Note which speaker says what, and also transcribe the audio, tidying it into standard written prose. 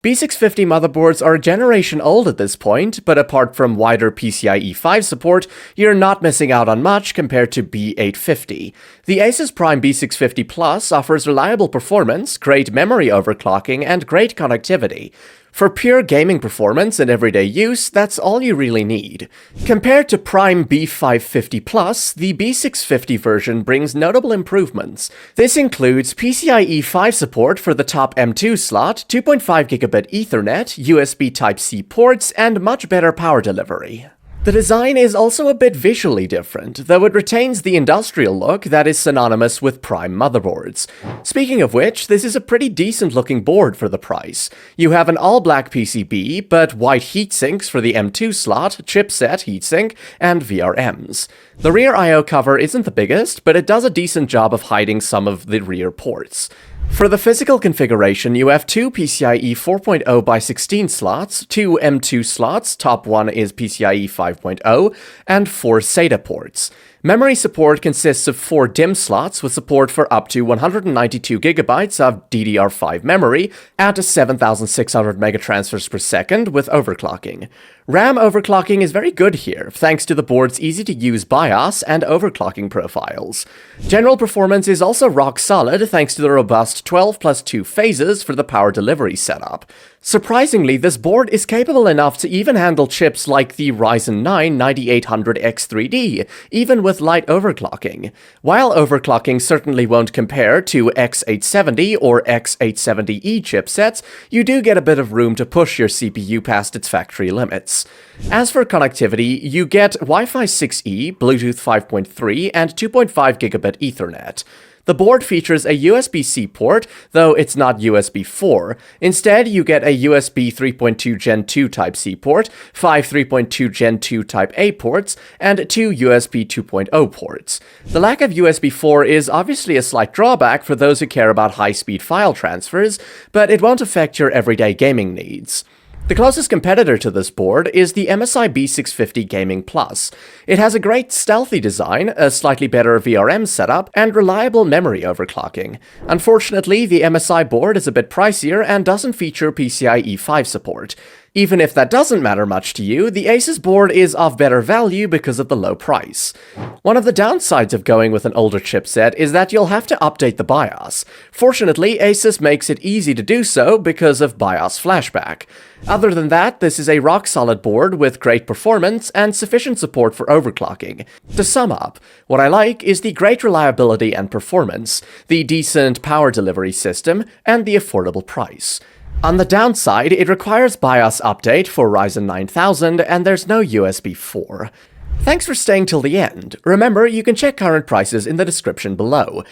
Speaker 1: B650 motherboards are a generation old at this point, but apart from wider PCIe 5 support, you're not missing out on much compared to B850. The ASUS Prime B650 Plus offers reliable performance, great memory overclocking, and great connectivity. For pure gaming performance and everyday use, that's all you really need. Compared to Prime B550 Plus, the B650 version brings notable improvements. This includes PCIe 5 support for the top M2 slot, 2.5GB Ethernet, USB Type-C ports, and much better power delivery. The design is also a bit visually different, though it retains the industrial look that is synonymous with Prime motherboards. Speaking of which, this is a pretty decent looking board for the price. You have an all-black PCB, but white heatsinks for the M2 slot, chipset heatsink, and VRMs. The rear I/O cover isn't the biggest, but it does a decent job of hiding some of the rear ports. For the physical configuration, you have two PCIe 4.0x16 slots, two M2 slots, top one is PCIe 5.0, and four SATA ports. Memory support consists of 4 DIMM slots with support for up to 192GB of DDR5 memory at 7,600 megatransfers per second with overclocking. RAM overclocking is very good here, thanks to the board's easy-to-use BIOS and overclocking profiles. General performance is also rock solid thanks to the robust 12+2 phases for the power delivery setup. Surprisingly, this board is capable enough to even handle chips like the Ryzen 9 9800X3D, even with light overclocking. While overclocking certainly won't compare to X870 or X870E chipsets, you do get a bit of room to push your CPU past its factory limits. As for connectivity, you get Wi-Fi 6E, Bluetooth 5.3, and 2.5GB Ethernet. The board features a USB-C port, though it's not USB 4. Instead, you get a USB 3.2 Gen 2 Type-C port, 5 3.2 Gen 2 Type-A ports, and 2 USB 2.0 ports. The lack of USB 4 is obviously a slight drawback for those who care about high-speed file transfers, but it won't affect your everyday gaming needs. The closest competitor to this board is the MSI B650 Gaming Plus. It has a great stealthy design, a slightly better VRM setup, and reliable memory overclocking. Unfortunately, the MSI board is a bit pricier and doesn't feature PCIe 5 support. Even if that doesn't matter much to you, the ASUS board is of better value because of the low price. One of the downsides of going with an older chipset is that you'll have to update the BIOS. Fortunately, ASUS makes it easy to do so because of BIOS flashback. Other than that, this is a rock-solid board with great performance and sufficient support for overclocking. To sum up, what I like is the great reliability and performance, the decent power delivery system, and the affordable price. On the downside, it requires BIOS update for Ryzen 9000, and there's no USB 4. Thanks for staying till the end. Remember, you can check current prices in the description below.